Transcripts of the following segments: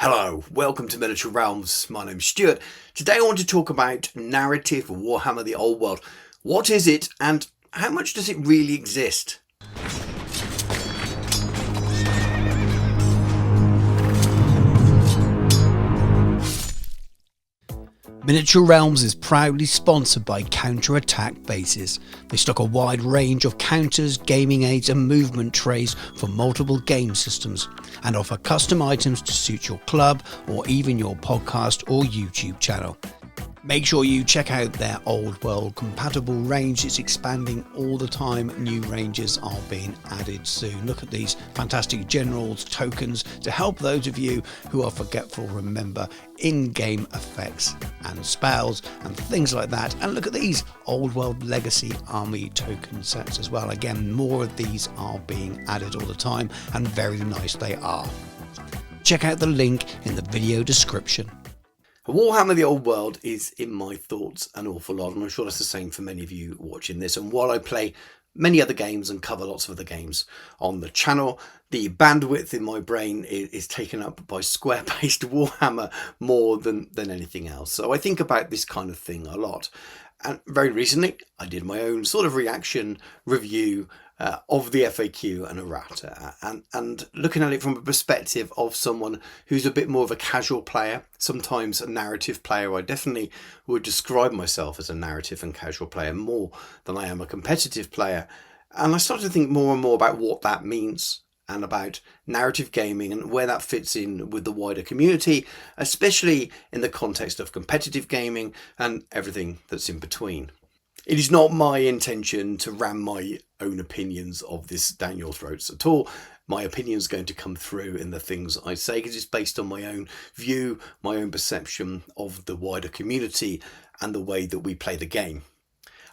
Hello, welcome to Military Realms. My name's Stuart. Today I want to talk about narrative Warhammer the Old World. What is it and how much does it really exist? Miniature Realms is proudly sponsored by Counter-Attack Bases. They stock a wide range of counters, gaming aids and movement trays for multiple game systems and offer custom items to suit your club or even your podcast or YouTube channel. Make sure you check out their old world compatible range. It's expanding all the time. New ranges are being added soon. Look at these fantastic generals tokens to help those of you who are forgetful remember in-game effects and spells and things like that. And look at these old world legacy army token sets as well. Again, more of these are being added all the time and very nice they are. Check out the link in the video description. Warhammer the Old World is in my thoughts an awful lot, and I'm sure that's the same for many of you watching this. And while I play many other games and cover lots of other games on the channel, the bandwidth in my brain is taken up by square-based Warhammer more than anything else. So I think about this kind of thing a lot. And very recently, I did my own sort of reaction review of the FAQ and errata, and looking at it from a perspective of someone who's a bit more of a casual player, sometimes a narrative player. I definitely would describe myself as a narrative and casual player more than I am a competitive player. And I started to think more and more about what that means and about narrative gaming and where that fits in with the wider community, especially in the context of competitive gaming and everything that's in between. It is not my intention to ram my own opinions of this down your throats at all. My opinion is going to come through in the things I say because it's based on my own view, my own perception of the wider community and the way that we play the game.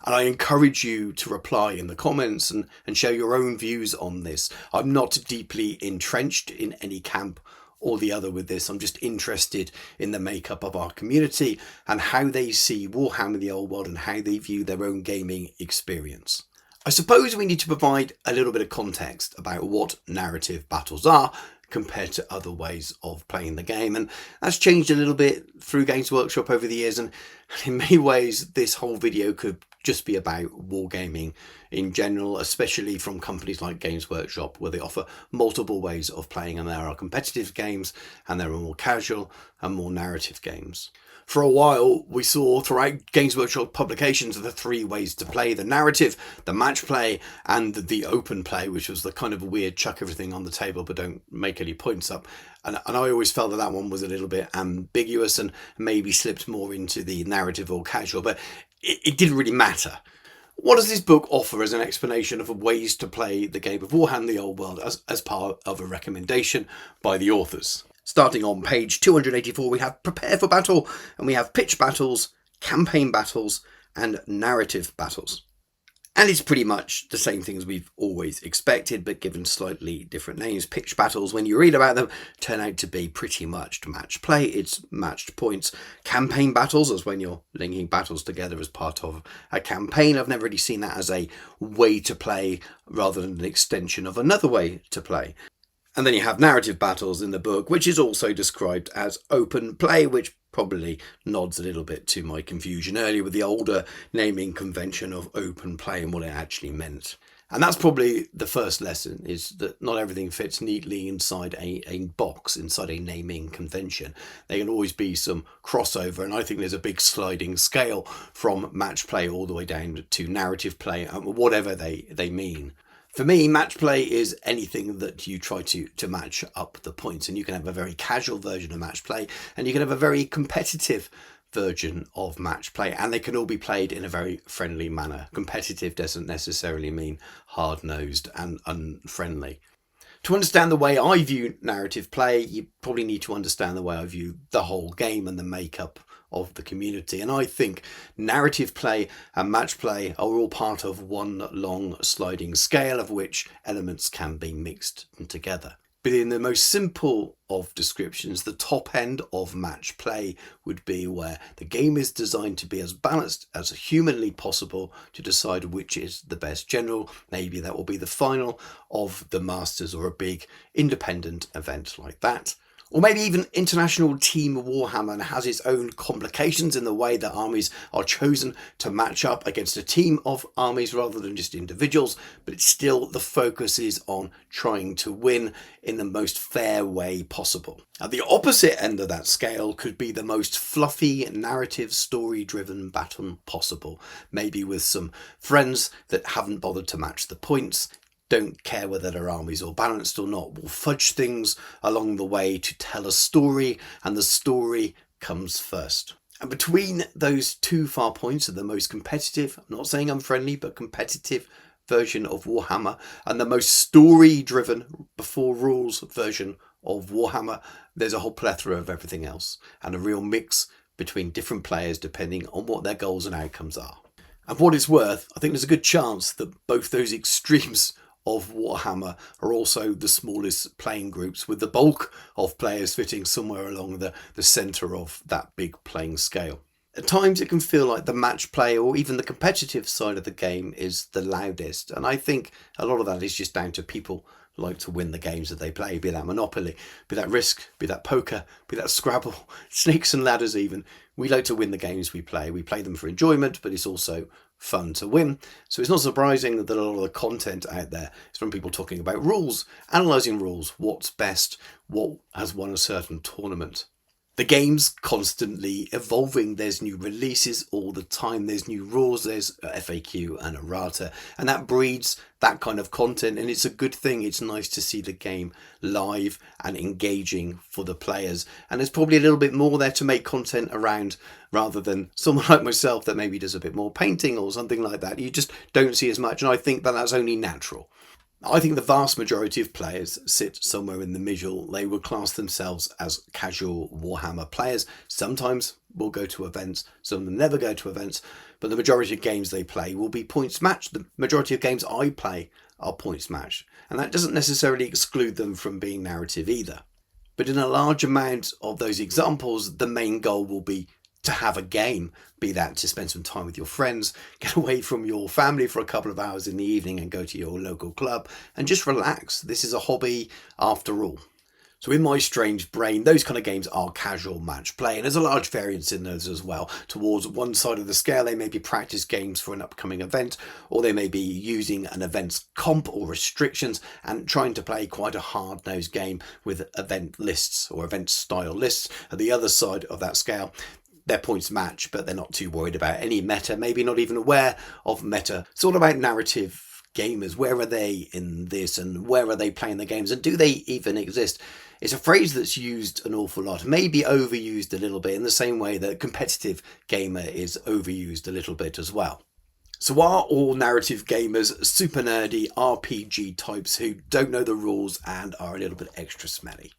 And I encourage you to reply in the comments and share your own views on this. I'm not deeply entrenched in any camp or the other with this. I'm just interested in the makeup of our community and how they see Warhammer the Old World and how they view their own gaming experience. I suppose we need to provide a little bit of context about what narrative battles are compared to other ways of playing the game, and that's changed a little bit through Games Workshop over the years, and in many ways this whole video could just be about wargaming in general, especially from companies like Games Workshop, where they offer multiple ways of playing, and there are competitive games and there are more casual and more narrative games. For a while, we saw throughout Games Workshop publications the three ways to play: the narrative, the match play, and the open play, which was the kind of weird chuck everything on the table but don't make any points up. And I always felt that one was a little bit ambiguous and maybe slipped more into the narrative or casual, but it didn't really matter. What does this book offer as an explanation of ways to play the game of Warhammer the Old World as part of a recommendation by the authors? Starting on page 284, we have Prepare for Battle, and we have Pitch Battles, Campaign Battles, and Narrative Battles. And it's pretty much the same thing as we've always expected, but given slightly different names. Pitch battles, when you read about them, turn out to be pretty much match play. It's matched points. Campaign battles is when you're linking battles together as part of a campaign. I've never really seen that as a way to play rather than an extension of another way to play. And then you have narrative battles in the book, which is also described as open play, which probably nods a little bit to my confusion earlier with the older naming convention of open play and what it actually meant. And that's probably the first lesson, is that not everything fits neatly inside a box, inside a naming convention. There can always be some crossover, and I think there's a big sliding scale from match play all the way down to narrative play, whatever they mean. For me, match play is anything that you try to match up the points, and you can have a very casual version of match play and you can have a very competitive version of match play, and they can all be played in a very friendly manner. Competitive doesn't necessarily mean hard-nosed and unfriendly. To understand the way I view narrative play, you probably need to understand the way I view the whole game and the makeup of the community. And I think narrative play and match play are all part of one long sliding scale of which elements can be mixed together. But in the most simple of descriptions, the top end of match play would be where the game is designed to be as balanced as humanly possible to decide which is the best general. Maybe that will be the final of the Masters or a big independent event like that. Or maybe even International Team Warhammer has its own complications in the way that armies are chosen to match up against a team of armies rather than just individuals, but it's still the focus is on trying to win in the most fair way possible. At the opposite end of that scale could be the most fluffy, narrative, story-driven battle possible, maybe with some friends that haven't bothered to match the points, don't care whether their armies are balanced or not, will fudge things along the way to tell a story, and the story comes first. And between those two far points of the most competitive, I'm not saying unfriendly, but competitive version of Warhammer and the most story-driven before rules version of Warhammer, there's a whole plethora of everything else and a real mix between different players depending on what their goals and outcomes are. And for what it's worth, I think there's a good chance that both those extremes of Warhammer are also the smallest playing groups, with the bulk of players fitting somewhere along the centre of that big playing scale. At times it can feel like the match play or even the competitive side of the game is the loudest, and I think a lot of that is just down to people like to win the games that they play, be that Monopoly, be that Risk, be that Poker, be that Scrabble, Snakes and Ladders even. We like to win the games we play. We play them for enjoyment, but it's also fun to win. So it's not surprising that a lot of the content out there is from people talking about rules, analysing rules, what's best, what has won a certain tournament. The game's constantly evolving. There's new releases all the time. There's new rules, there's FAQ and errata, and that breeds that kind of content, and it's a good thing. It's nice to see the game live and engaging for the players, and there's probably a little bit more there to make content around rather than someone like myself that maybe does a bit more painting or something like that. You just don't see as much, and I think that that's only natural. I think the vast majority of players sit somewhere in the middle. They would class themselves as casual Warhammer players. Sometimes will go to events, some of them never go to events, but the majority of games they play will be points matched. The majority of games I play are points matched, and that doesn't necessarily exclude them from being narrative either. But in a large amount of those examples, the main goal will be to have a game, be that to spend some time with your friends, get away from your family for a couple of hours in the evening and go to your local club and just relax. This is a hobby after all. So in my strange brain, those kind of games are casual match play, and there's a large variance in those as well. Towards one side of the scale, they may be practice games for an upcoming event, or they may be using an event's comp or restrictions and trying to play quite a hard-nosed game with event lists or event style lists. At the other side of that scale, their points match, but they're not too worried about any meta, maybe not even aware of meta. It's all about narrative gamers. Where are they in this, and where are they playing the games, and do they even exist? It's a phrase that's used an awful lot, maybe overused a little bit, in the same way that competitive gamer is overused a little bit as well. So are all narrative gamers super nerdy RPG types who don't know the rules and are a little bit extra smelly?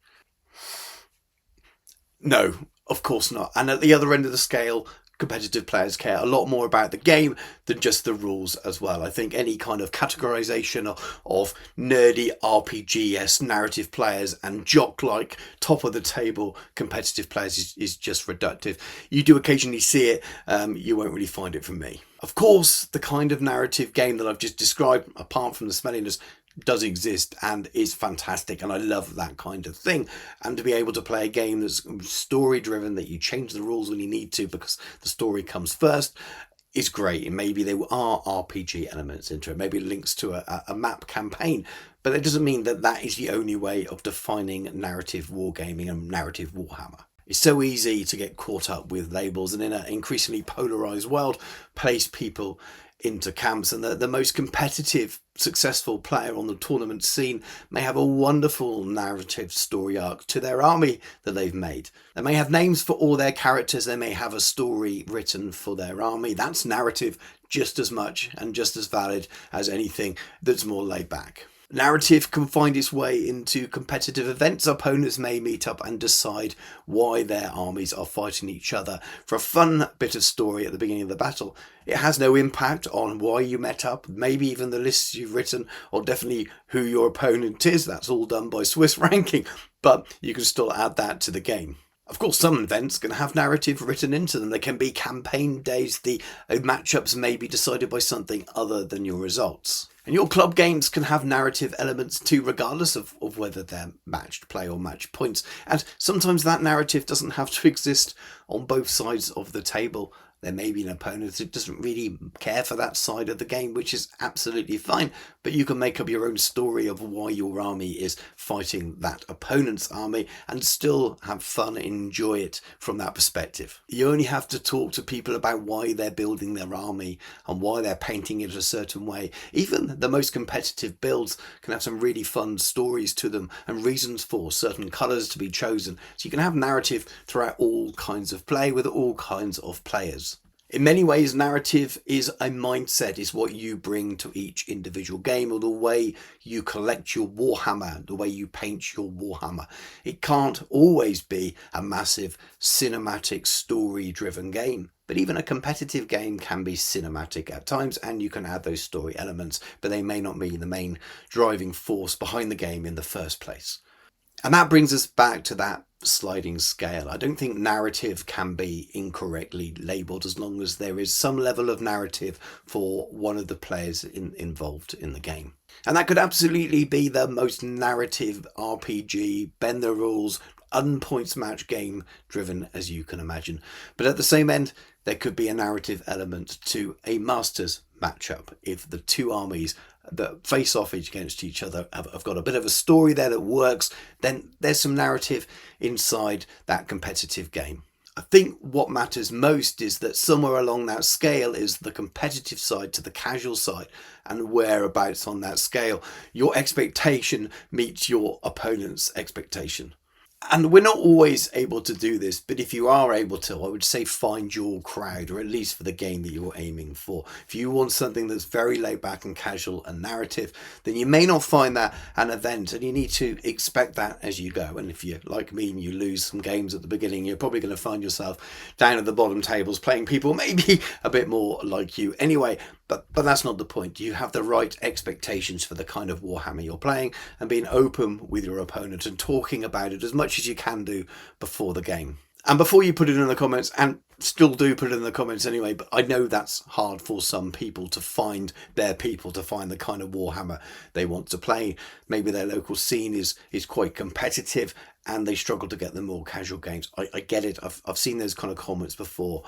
No, of course not. And at the other end of the scale, competitive players care a lot more about the game than just the rules as well. I think any kind of categorization of nerdy RPG-esque narrative players and jock-like top of the table competitive players is just reductive. You do occasionally see it, you won't really find it from me. Of course, the kind of narrative game that I've just described, apart from the smelliness, does exist and is fantastic, and I love that kind of thing. And to be able to play a game that's story driven, that you change the rules when you need to because the story comes first, is great. And maybe there are RPG elements into it, maybe links to a map campaign, but that doesn't mean that that is the only way of defining narrative wargaming and narrative Warhammer. It's so easy to get caught up with labels, and in an increasingly polarized world, place people into camps, and the most competitive, successful player on the tournament scene may have a wonderful narrative story arc to their army that they've made. They may have names for all their characters, they may have a story written for their army. That's narrative just as much and just as valid as anything that's more laid back. Narrative can find its way into competitive events. Opponents may meet up and decide why their armies are fighting each other for a fun bit of story at the beginning of the battle. It has no impact on why you met up, maybe even the lists you've written, or definitely who your opponent is. That's all done by Swiss ranking, but you can still add that to the game. Of course, some events can have narrative written into them. There can be campaign days. The matchups may be decided by something other than your results. And your club games can have narrative elements too, regardless of whether they're matched play or match points. And sometimes that narrative doesn't have to exist on both sides of the table. There may be an opponent who doesn't really care for that side of the game, which is absolutely fine. But you can make up your own story of why your army is fighting that opponent's army and still have fun and enjoy it from that perspective. You only have to talk to people about why they're building their army and why they're painting it a certain way. Even the most competitive builds can have some really fun stories to them and reasons for certain colours to be chosen. So you can have narrative throughout all kinds of play with all kinds of players. In many ways, narrative is a mindset, is what you bring to each individual game, or the way you collect your Warhammer, the way you paint your Warhammer. It can't always be a massive cinematic story-driven game, but even a competitive game can be cinematic at times, and you can add those story elements, but they may not be the main driving force behind the game in the first place. And that brings us back to that sliding scale. I don't think narrative can be incorrectly labelled as long as there is some level of narrative for one of the players involved in the game. And that could absolutely be the most narrative RPG, bend the rules, unpoints match game driven as you can imagine. But at the same end, there could be a narrative element to a Masters matchup if the two armies that face off against each other have got a bit of a story there that works, then there's some narrative inside that competitive game. I think what matters most is that somewhere along that scale is the competitive side to the casual side, and whereabouts on that scale your expectation meets your opponent's expectation. And we're not always able to do this, but if you are able to, I would say find your crowd, or at least for the game that you're aiming for. If you want something that's very laid back and casual and narrative, then you may not find that at an event, and you need to expect that as you go. And if you're like me and you lose some games at the beginning, you're probably going to find yourself down at the bottom tables playing people maybe a bit more like you anyway. But that's not the point. You have the right expectations for the kind of Warhammer you're playing, and being open with your opponent and talking about it as much as you can do before the game. And before you put it in the comments, and still do put it in the comments anyway, but I know that's hard for some people to find their people, to find the kind of Warhammer they want to play. Maybe their local scene is quite competitive and they struggle to get the more casual games. I get it. I've seen those kind of comments before.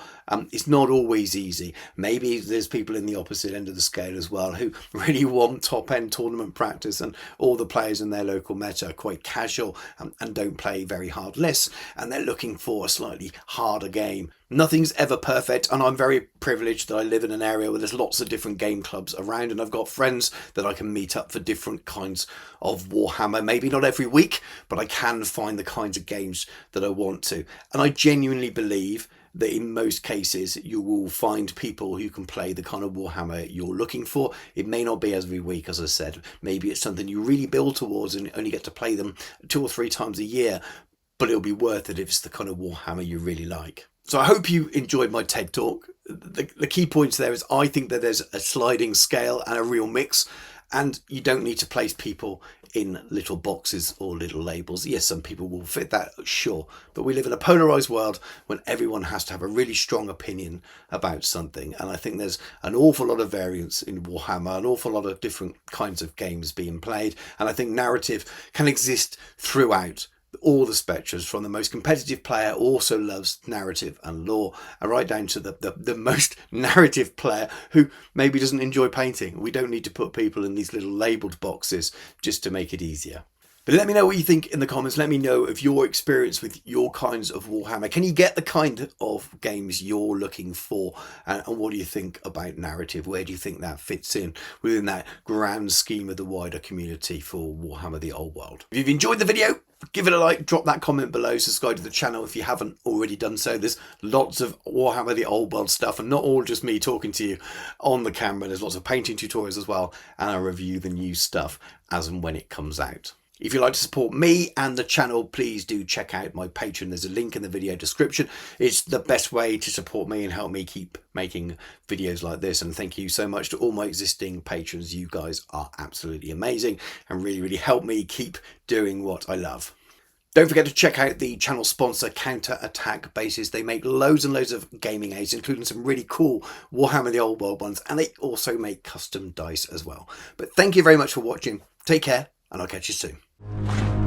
It's not always easy. Maybe there's people in the opposite end of the scale as well who really want top end tournament practice, and all the players in their local meta are quite casual and don't play very hard lists, and they're looking for a slightly harder game. Nothing's ever perfect, and I'm very privileged that I live in an area where there's lots of different game clubs around, and I've got friends that I can meet up for different kinds of Warhammer. Maybe not every week, but I can find the kinds of games that I want to. And I genuinely believe that in most cases you will find people who can play the kind of Warhammer you're looking for. It may not be every week, as I said. Maybe it's something you really build towards and only get to play them 2 or 3 times a year, but it'll be worth it if it's the kind of Warhammer you really like. So I hope you enjoyed my TED Talk. The key points there is I think that there's a sliding scale and a real mix, and you don't need to place people in little boxes or little labels. Yes, some people will fit that, sure, but we live in a polarized world when everyone has to have a really strong opinion about something, and I think there's an awful lot of variance in Warhammer, an awful lot of different kinds of games being played, and I think narrative can exist throughout all the spectrums, from the most competitive player who also loves narrative and lore, and right down to the most narrative player who maybe doesn't enjoy painting. We don't need to put people in these little labelled boxes just to make it easier. But let me know what you think in the comments. Let me know of your experience with your kinds of Warhammer. Can you get the kind of games you're looking for? And what do you think about narrative? Where do you think that fits in within that grand scheme of the wider community for Warhammer the Old World? If you've enjoyed the video, give it a like, drop that comment below, subscribe to the channel if you haven't already done so. There's lots of Warhammer the Old World stuff, and not all just me talking to you on the camera. There's lots of painting tutorials as well, and I review the new stuff as and when it comes out. If you'd like to support me and the channel, please do check out my Patreon. There's a link in the video description. It's the best way to support me and help me keep making videos like this. And thank you so much to all my existing patrons. You guys are absolutely amazing and really, really help me keep doing what I love. Don't forget to check out the channel sponsor Counter Attack Bases. They make loads and loads of gaming aids, including some really cool Warhammer the Old World ones, and they also make custom dice as well. But thank you very much for watching. Take care, and I'll catch you soon.